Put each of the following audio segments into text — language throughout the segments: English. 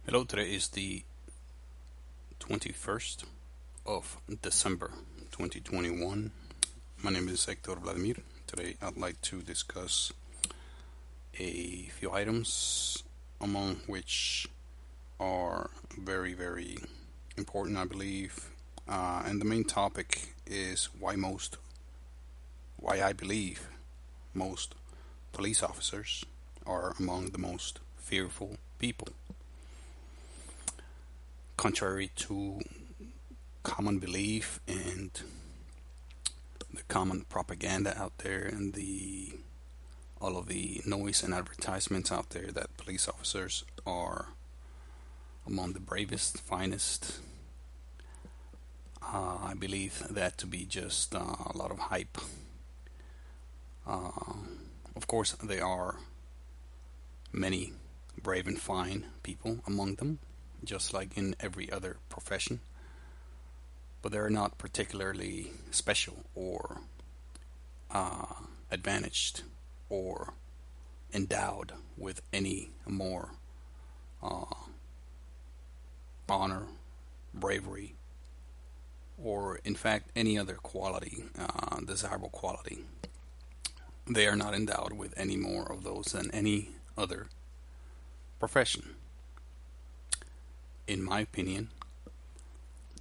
Hello, today is the 21st of December 2021. My name is Hector Vladimir. Today I'd like to discuss a few items, among which are very important, I believe. And the main topic is why I believe most police officers are among the most fearful people. Contrary to common belief and the common propaganda out there and the all of the noise and advertisements out there that police officers are among the bravest, finest, I believe that to be just a lot of hype. Uh, of course, there are many brave and fine people among them, just like in every other profession, but they're not particularly special or uh, advantaged or endowed with any more uh, honor, bravery, or in fact any other quality, desirable quality. They are not endowed with any more of those than any other profession. In my opinion,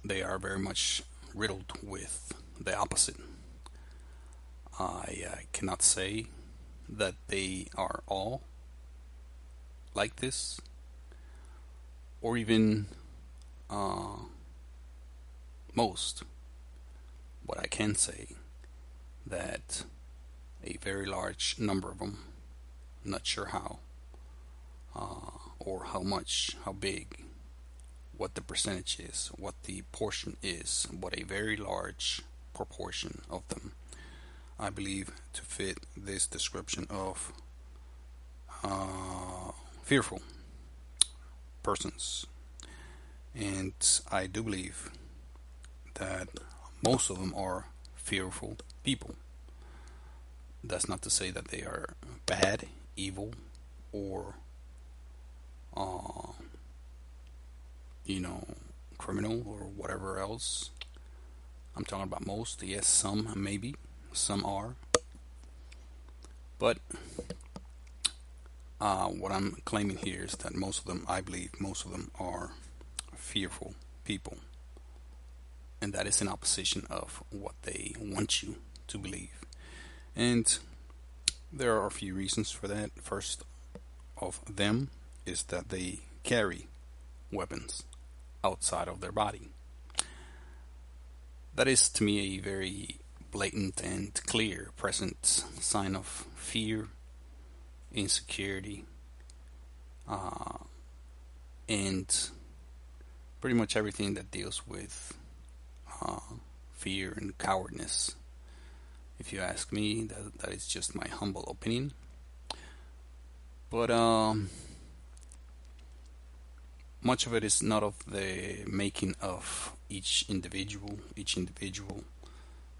they are very much riddled with the opposite. I cannot say that they are all like this, or even uh, most, but I can say that a very large number of them, not sure how or how much, how big, what the percentage is, what the portion is, but a very large proportion of them, I believe, to fit this description of fearful persons. And I do believe that most of them are fearful people. That's not to say that they are bad, evil, or, uh, you know, criminal or whatever else. I'm talking about most. Yes, some maybe, some are. But what I'm claiming here is that most of them, I believe, most of them are fearful people. And that is in opposition of what they want you to believe. And there are a few reasons for that. First of them is that they carry weapons outside of their body. That is to me a very blatant and clear present sign of fear, insecurity, uh, and pretty much everything that deals with uh, fear and cowardness. If you ask me, that is just my humble opinion. But much of it is not of the making of each individual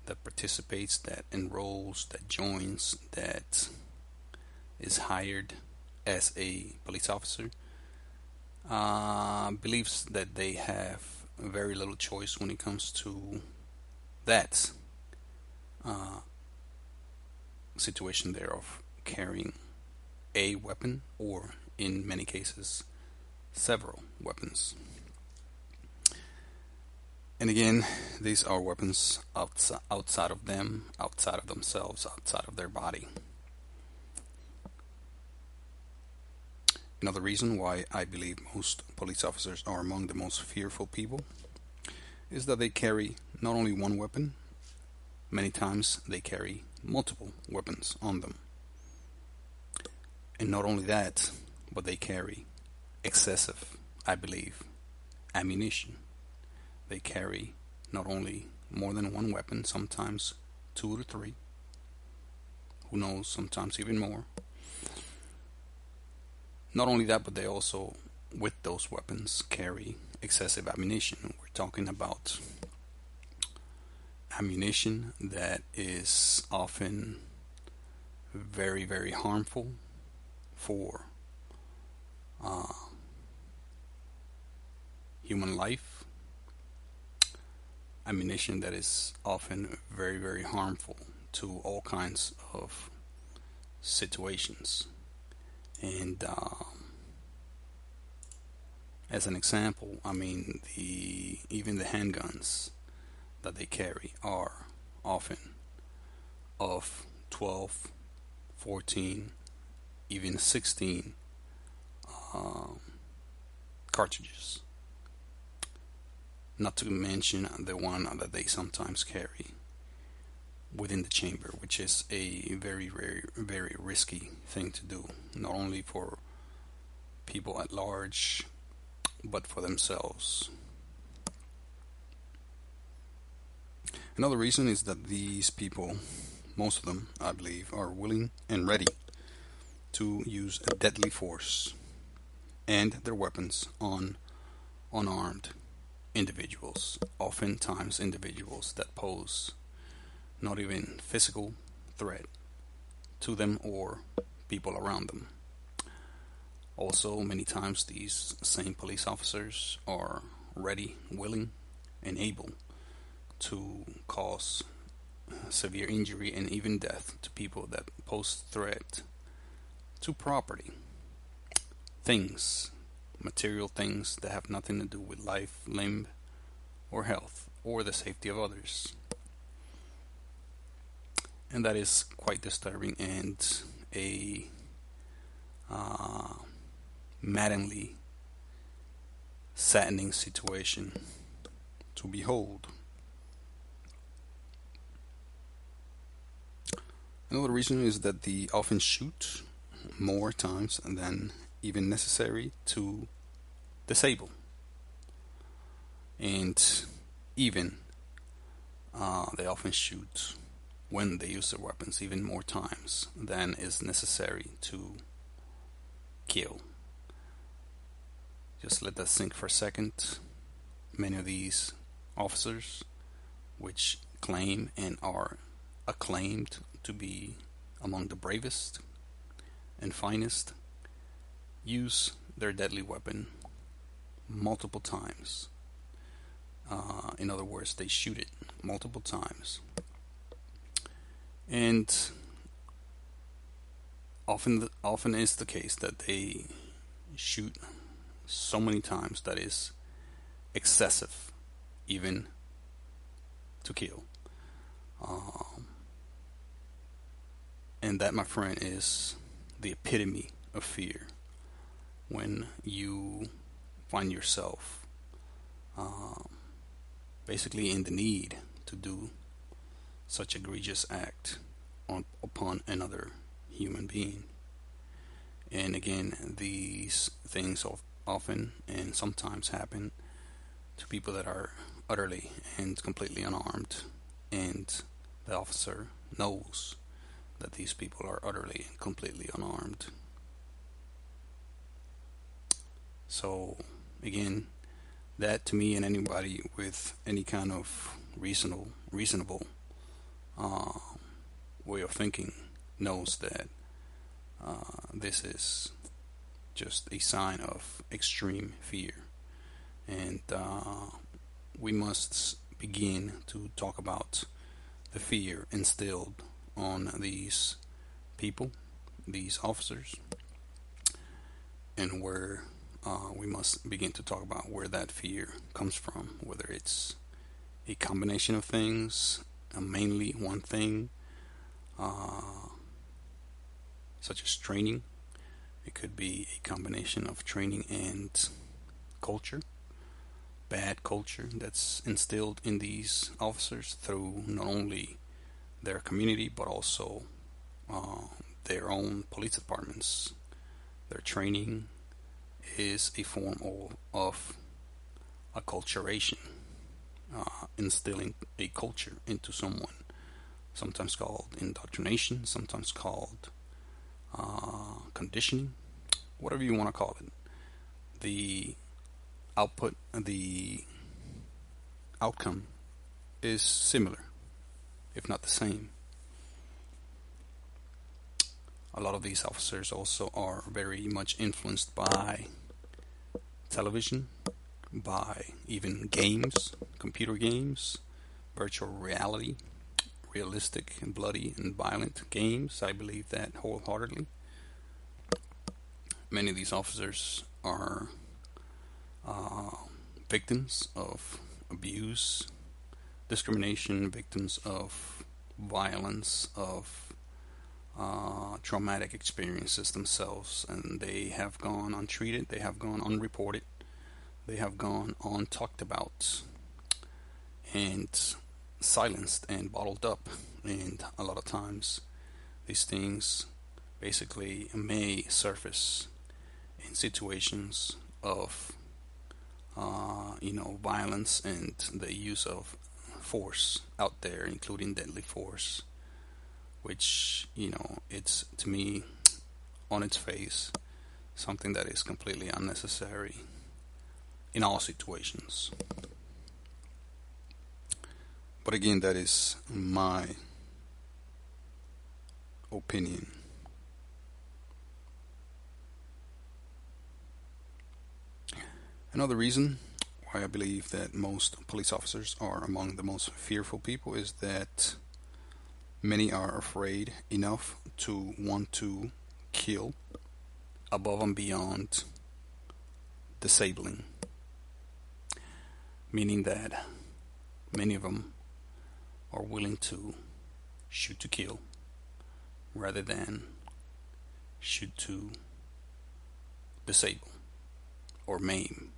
that participates, that enrolls, that joins, that is hired as a police officer, believes that they have very little choice when it comes to that uh, situation there of carrying a weapon or, in many cases, several weapons. And again, these are weapons outside of them, outside of themselves, outside of their body. Another reason why I believe most police officers are among the most fearful people is that they carry not only one weapon, many times they carry multiple weapons on them. And not only that, but they carry excessive, I believe, ammunition. They carry not only more than one weapon, sometimes two to three, who knows, sometimes even more. Not only that, but they also, with those weapons, carry excessive ammunition. We're talking about ammunition that is often very harmful for uh, human life, ammunition that is often very, very harmful to all kinds of situations. And as an example, I mean, even the handguns that they carry are often of 12, 14, even 16 um, cartridges. Not to mention the one that they sometimes carry within the chamber, which is a very, very, very risky thing to do, not only for people at large, but for themselves. Another reason is that these people, most of them, I believe, are willing and ready to use a deadly force and their weapons on unarmed individuals, oftentimes individuals that pose not even physical threat to them or people around them. Also, many times these same police officers are ready, willing, and able to cause severe injury and even death to people that pose threat to property, things, material things that have nothing to do with life, limb, or health, or the safety of others. And that is quite disturbing and a uh, maddeningly saddening situation to behold. Another reason is that they often shoot more times than even necessary to disable. And even they often shoot when they use their weapons even more times than is necessary to kill. Just let that sink for a second. Many of these officers, which claim and are acclaimed to be among the bravest and finest, use their deadly weapon multiple times. In other words, they shoot it multiple times. And often is the case that they shoot so many times that is excessive, even to kill. And that, my friend, is the epitome of fear when you find yourself basically in the need to do such egregious act upon another human being. And again, these things often and sometimes happen to people that are utterly and completely unarmed, and the officer knows that these people are utterly and completely unarmed. So again, that to me and anybody with any kind of reasonable uh, way of thinking knows that this is just a sign of extreme fear, and we must begin to talk about the fear instilled on these people, these officers, and where we must begin to talk about where that fear comes from, whether it's a combination of things, mainly one thing, such as training. It could be a combination of training and culture, bad culture that's instilled in these officers through not only their community but also uh, their own police departments. Their training is a form of acculturation, instilling a culture into someone, sometimes called indoctrination, sometimes called conditioning, whatever you want to call it. The output, the outcome is similar, if not the same. A lot of these officers also are very much influenced by television, by even games, computer games, virtual reality, realistic and bloody and violent games. I believe that wholeheartedly. Many of these officers are uh, victims of abuse, discrimination, victims of violence, of traumatic experiences themselves, and they have gone untreated, they have gone unreported, they have gone untalked about, and silenced and bottled up. And a lot of times, these things basically may surface in situations of violence and the use of force out there, including deadly force, which it's to me on its face something that is completely unnecessary in all situations. But again, that is my opinion. Another reason why I believe that most police officers are among the most fearful people is that many are afraid enough to want to kill above and beyond disabling, meaning that many of them are willing to shoot to kill rather than shoot to disable or maim.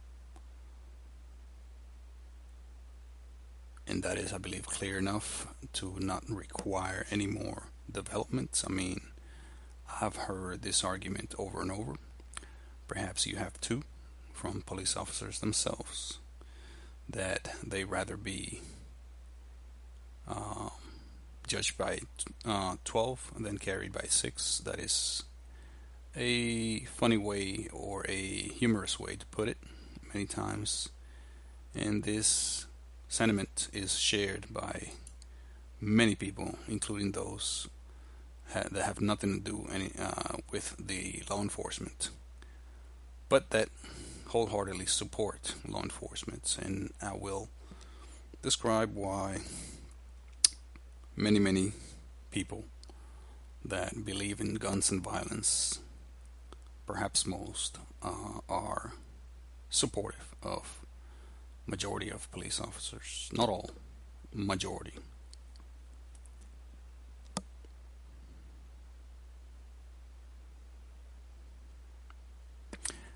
And that is, I believe, clear enough to not require any more development. I mean, I've heard this argument over and over. Perhaps you have too, from police officers themselves, that they rather be uh, judged by 12 than carried by 6. That is a funny way or a humorous way to put it many times. And this sentiment is shared by many people, including those that have nothing to do with the law enforcement, but that wholeheartedly support law enforcement. And I will describe why many people that believe in guns and violence, perhaps most, are supportive of majority of police officers. Not all, majority.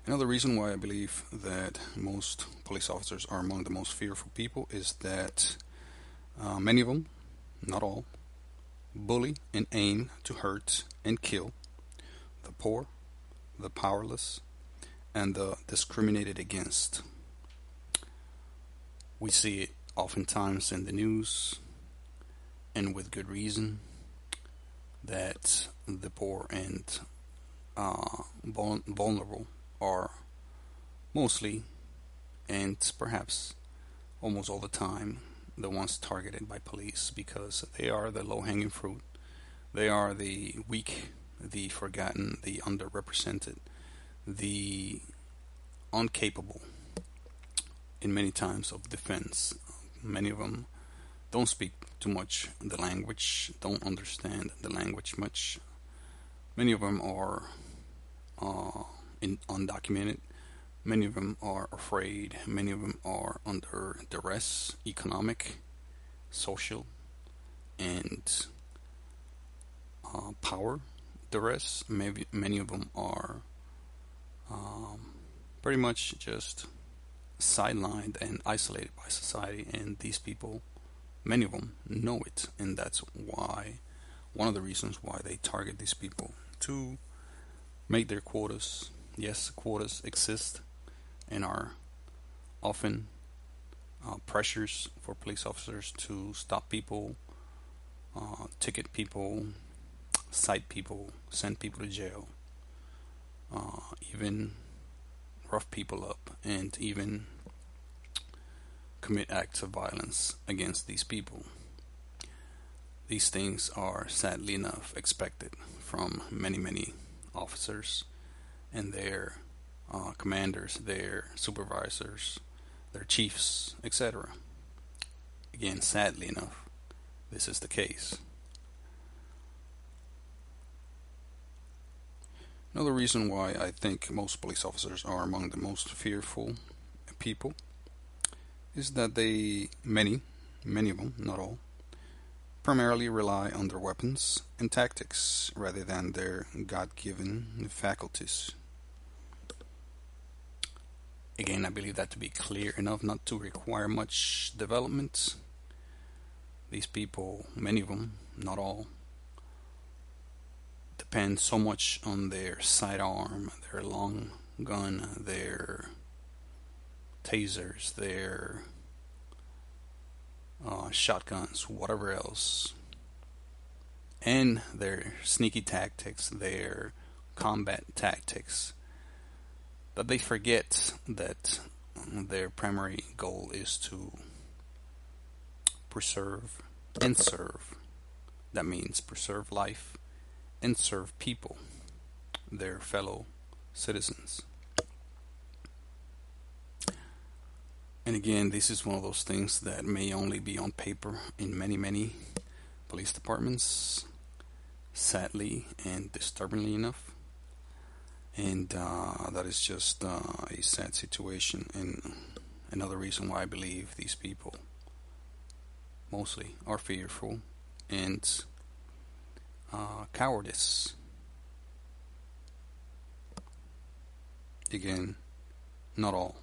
Another reason why I believe that most police officers are among the most fearful people is that many of them, not all, bully and aim to hurt and kill the poor, the powerless, and the discriminated against. We see it oftentimes in the news, and with good reason, that the poor and vulnerable are mostly, and perhaps almost all the time, the ones targeted by police because they are the low hanging fruit. They are the weak, the forgotten, the underrepresented, the incapable in many times of defense. Many of them don't speak too much the language, don't understand the language much. Many of them are undocumented. Many of them are afraid. Many of them are under duress, economic, social, and power duress. Maybe many of them are pretty much just sidelined and isolated by society, and these people, many of them, know it, and that's why one of the reasons why they target these people to make their quotas. Yes, quotas exist and are often pressures for police officers to stop people, ticket people, cite people, send people to jail, even rough people up, and even commit acts of violence against these people. These things are sadly enough expected from many officers and their commanders, their supervisors, their chiefs, etc. Again, sadly enough, this is the case. Another reason why I think most police officers are among the most fearful people is that many of them, not all, primarily rely on their weapons and tactics rather than their God-given faculties. Again, I believe that to be clear enough not to require much development. These people, many of them, not all, depend so much on their sidearm, their long gun, their tasers, their shotguns, whatever else, and their sneaky tactics, their combat tactics, that they forget that their primary goal is to preserve and serve. That means preserve life and serve people, their fellow citizens. And again, this is one of those things that may only be on paper in many, many police departments, sadly and disturbingly enough. And that is just a sad situation, and another reason why I believe these people mostly are fearful and cowardice. Again, not all.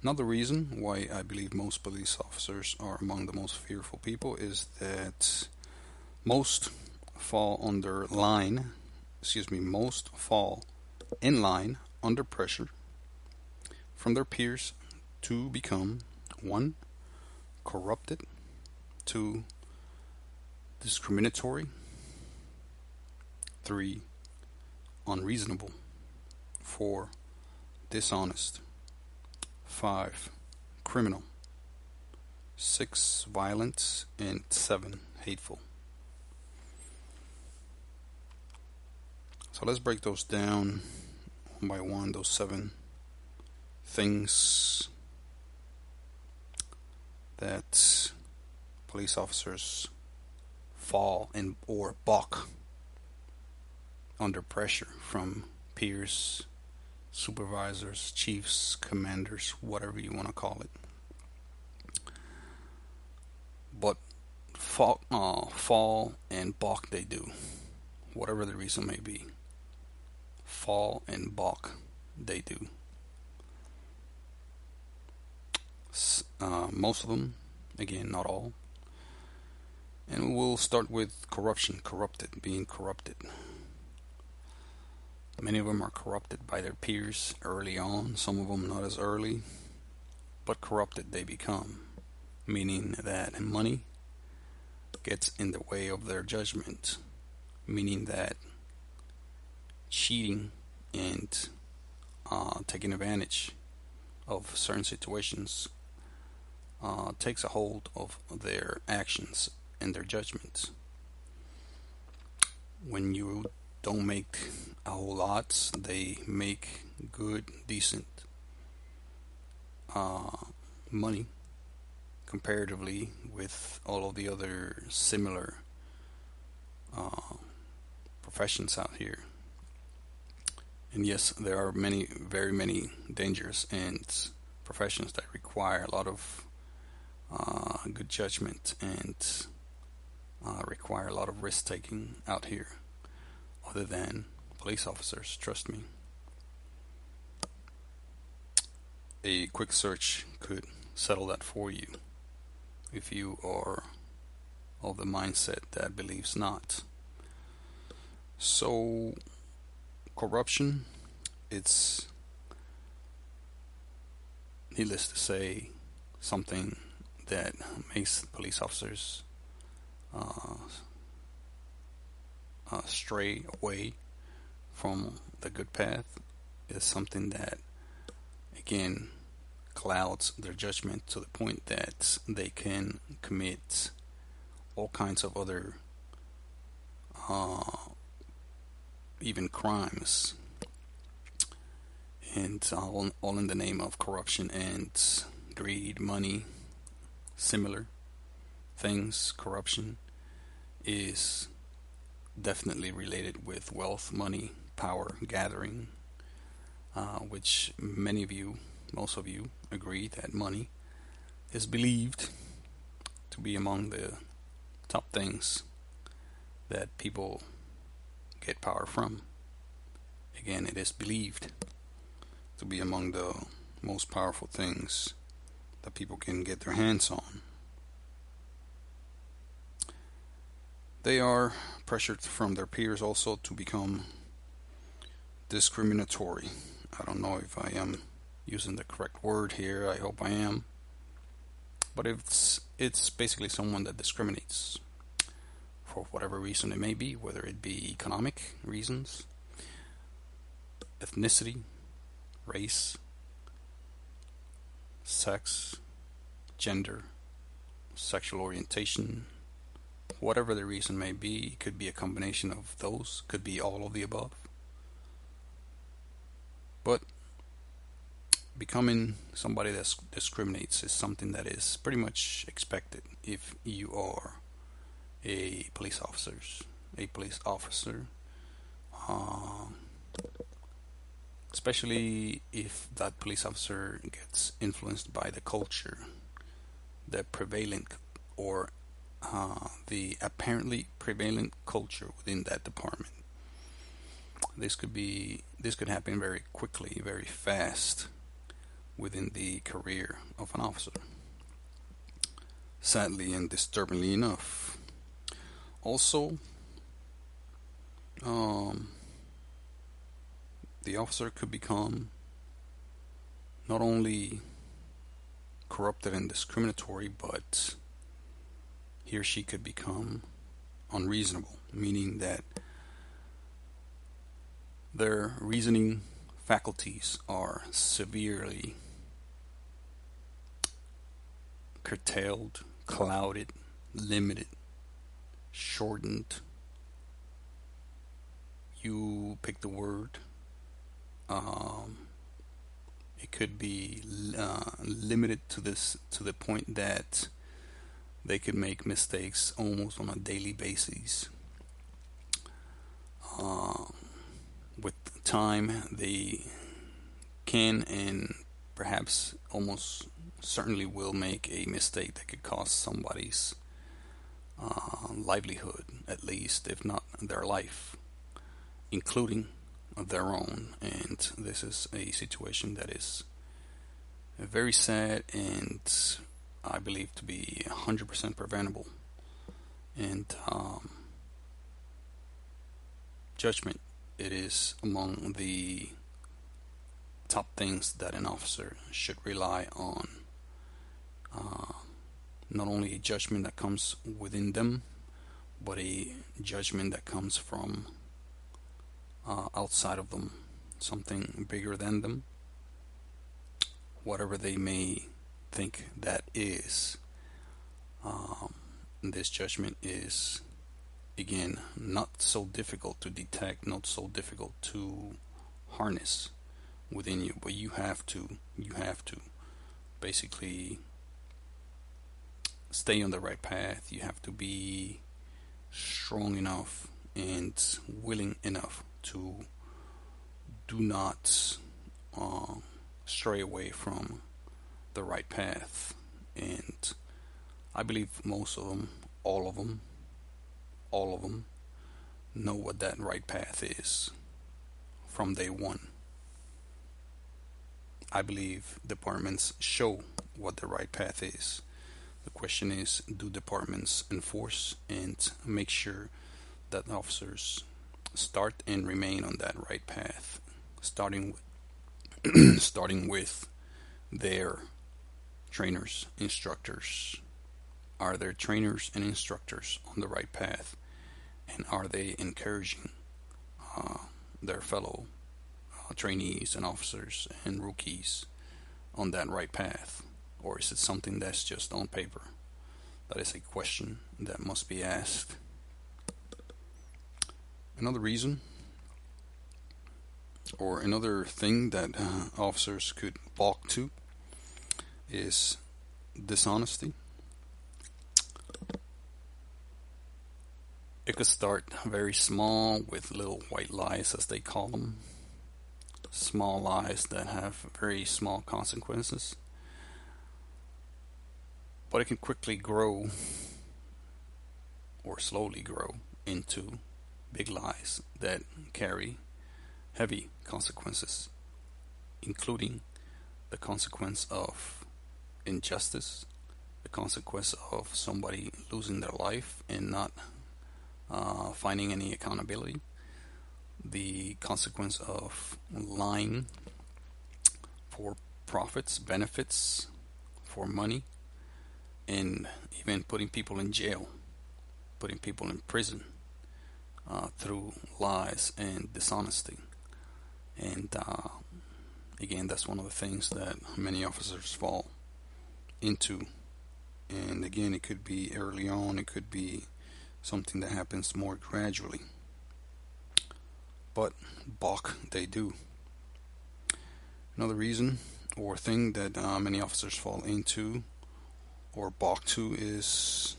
Another reason why I believe most police officers are among the most fearful people is that most fall in line under pressure from their peers to become 1. Corrupted, 2. Discriminatory, 3. Unreasonable, 4. Dishonest, 5. Criminal, 6. Violent, and 7. Hateful. So let's break those down one by one, those 7 things that police officers fall in or balk under pressure from peers, supervisors, chiefs, commanders, whatever you want to call it. But fall and balk they do, whatever the reason may be. Fall and balk they do. Most of them, again, not all. And we'll start with corruption, being corrupted. Many of them are corrupted by their peers early on, some of them not as early, but corrupted they become, meaning that money gets in the way of their judgment, meaning that cheating and taking advantage of certain situations takes a hold of their actions and their judgments. When you don't make a whole lot, they make good, decent money comparatively with all of the other similar professions out here. And yes, there are many, very many dangerous and professions that require a lot of good judgment and require a lot of risk taking out here, other than police officers, trust me. A quick search could settle that for you if you are of the mindset that believes not. So, corruption, it's needless to say something that makes police officers stray away from the good path. Is something that, again, clouds their judgment to the point that they can commit all kinds of other even crimes. and all in the name of corruption and greed, money, similar things. Corruption is definitely related with wealth, money, power gathering, which many of you, most of you, agree that money is believed to be among the top things that people get power from. Again, it is believed to be among the most powerful things that people can get their hands on. They are pressured from their peers also to become discriminatory. I don't know if I am using the correct word here. I hope I am. But it's basically someone that discriminates for whatever reason it may be, whether it be economic reasons, ethnicity, race, sex, gender, sexual orientation, whatever the reason may be. It could be a combination of those, could be all of the above. But becoming somebody that discriminates is something that is pretty much expected if you are a police officer, um, especially if that police officer gets influenced by the culture, the prevalent or the apparently prevalent culture within that department. This could happen very quickly, very fast within the career of an officer. Sadly and disturbingly enough. Also, um, the officer could become not only corrupted and discriminatory, but he or she could become unreasonable, meaning that their reasoning faculties are severely curtailed, clouded, limited, shortened. You pick the word. It could be limited to the point that they could make mistakes almost on a daily basis. Uh, with time, they can and perhaps almost certainly will make a mistake that could cost somebody's livelihood, at least, if not their life, including their own. And this is a situation that is very sad and I believe to be 100% preventable. And judgment, it is among the top things that an officer should rely on. Not only a judgment that comes within them, but a judgment that comes from outside of them, something bigger than them, whatever they may think that is. This judgment is, again, not so difficult to detect, not so difficult to harness within you, but you have to basically stay on the right path. You have to be strong enough and willing enough to do not stray away from the right path. And I believe most of them, all of them, know what that right path is from day one. I believe departments show what the right path is. The question is, do departments enforce and make sure that officers start and remain on that right path, starting with starting with their trainers, instructors? Are their trainers and instructors on the right path, and are they encouraging their fellow trainees and officers and rookies on that right path? Or is it something that's just on paper? That is a question that must be asked. Another reason Or another thing that officers could balk to is dishonesty. It could start very small with little white lies, as they call them. Small lies that have very small consequences. But it can quickly grow or slowly grow into big lies that carry heavy consequences, including the consequence of injustice, the consequence of somebody losing their life and not finding any accountability, the consequence of lying for profits, benefits, for money, and even putting people in jail, putting people in prison through lies and dishonesty. And again, that's one of the things that many officers fall into. And again, it could be early on, it could be something that happens more gradually. But balk they do. Another reason or thing that many officers fall into or balk to is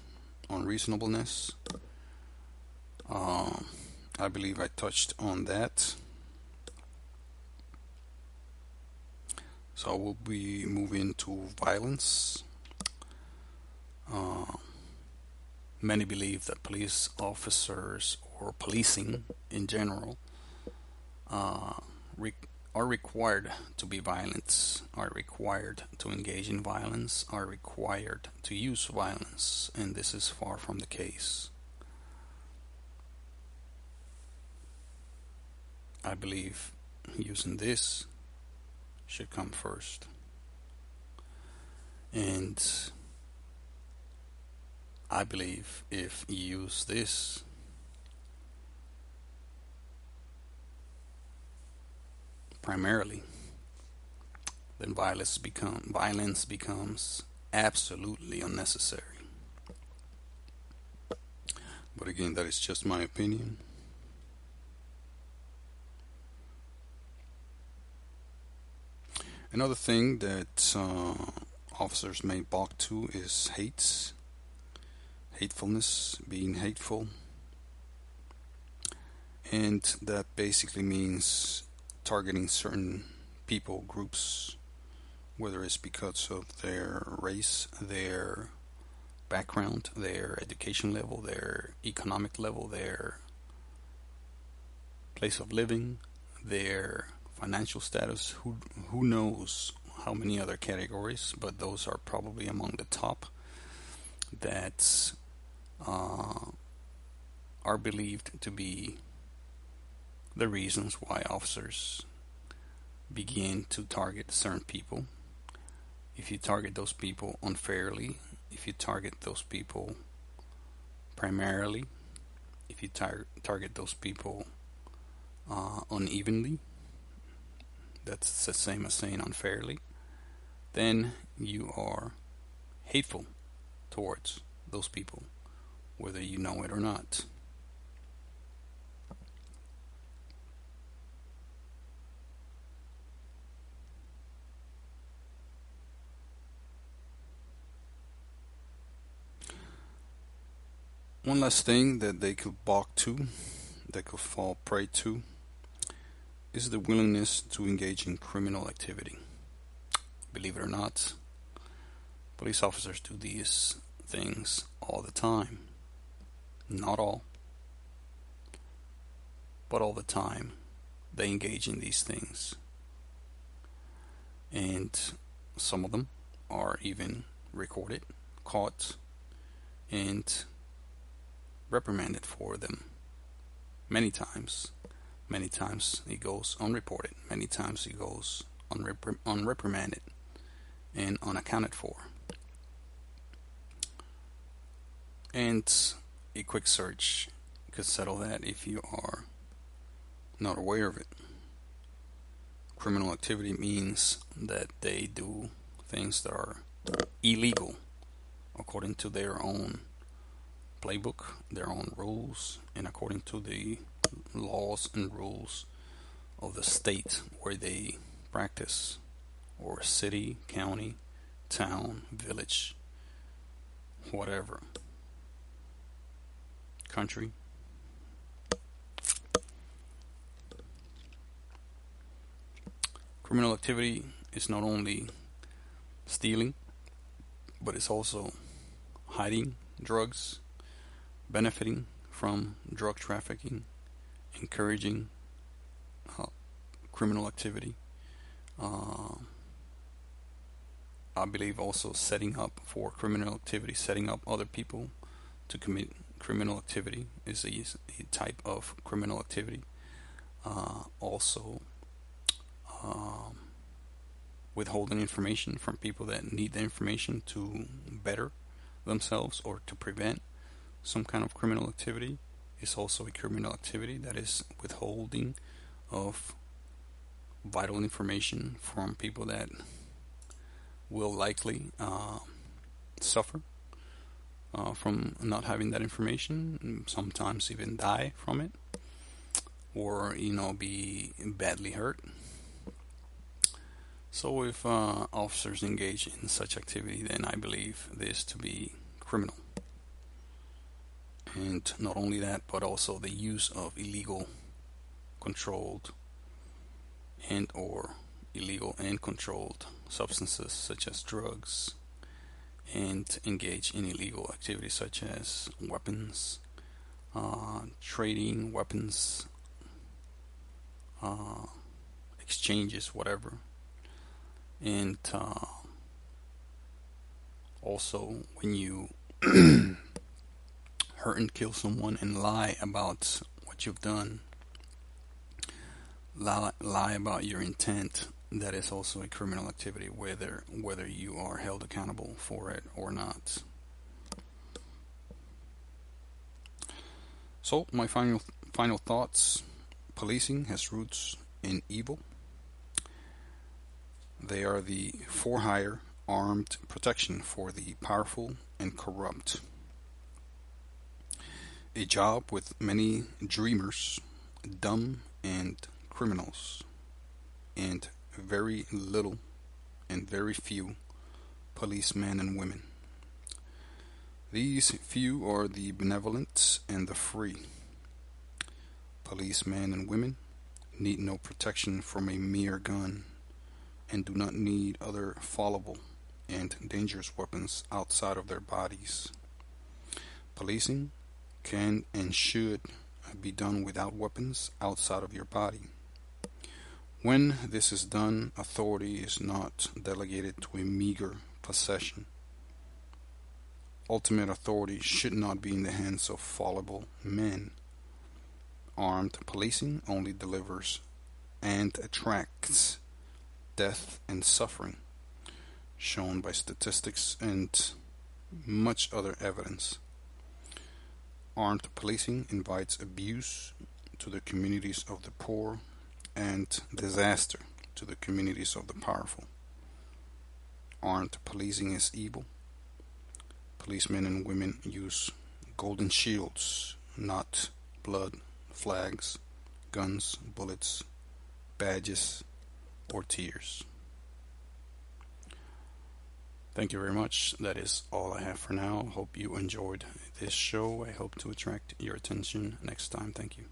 unreasonableness. I believe I touched on that. So we'll be moving to violence. Many believe that police officers or policing in general uh, are required to be violent, are required to engage in violence, are required to use violence, and this is far from the case. I believe using this should come first. And I believe if you use this primarily, then violence becomes absolutely unnecessary. But again, that is just my opinion. Another thing that officers may balk to is hatefulness, being hateful. And that basically means targeting certain people, groups, whether it's because of their race, their background, their education level, their economic level, their place of living, their financial status, who knows how many other categories, but those are probably among the top that are believed to be the reasons why officers begin to target certain people. If you target those people unfairly, if you target those people primarily, if you target those people unevenly, that's the same as saying unfairly, then you are hateful towards those people, whether you know it or not. One last thing that they could balk to, they could fall prey to, is the willingness to engage in criminal activity. Believe it or not, police officers do these things all the time. Not all, but all the time they engage in these things. And some of them are even recorded, caught, and reprimanded for them. Many times it goes unreported. Many times it goes unreprimanded and unaccounted for. And a quick search could settle that if you are not aware of it. Criminal activity means that they do things that are illegal according to their own playbook, their own rules, and according to the laws and rules of the state where they practice, or city, county, town, village, whatever, country. Criminal activity is not only stealing, but it's also hiding drugs, benefiting from drug trafficking, encouraging uh, criminal activity. Uh, I believe also setting up for criminal activity, setting up other people to commit criminal activity is a type of criminal activity. Also, um, withholding information from people that need the information to better themselves or to prevent some kind of criminal activity is also a criminal activity. That is withholding of vital information from people that will likely suffer from not having that information, sometimes even die from it, or be badly hurt. So if officers engage in such activity, then I believe this to be criminal. And not only that, but also the use of illegal, controlled, and or illegal and controlled substances such as drugs, and engage in illegal activities such as weapons, trading weapons, uh, exchanges, whatever. And also, when you hurt and kill someone and lie about what you've done, lie about your intent, that is also a criminal activity, whether you are held accountable for it or not. So my final thoughts: policing has roots in evil. They are the for hire armed protection for the powerful and corrupt. A job with many dreamers, dumb and criminals, and very little and very few policemen and women. These few are the benevolent and the free. Policemen and women need no protection from a mere gun and do not need other fallible and dangerous weapons outside of their bodies. Policing can and should be done without weapons outside of your body. When this is done, authority is not delegated to a meager possession. Ultimate authority should not be in the hands of fallible men. Armed policing only delivers and attracts death and suffering, shown by statistics and much other evidence. Armed policing invites abuse to the communities of the poor and disaster to the communities of the powerful. Armed policing is evil. Policemen and women use golden shields, not blood, flags, guns, bullets, badges, or tears. Thank you very much. That is all I have for now. Hope you enjoyed this show. I hope to attract your attention next time. Thank you.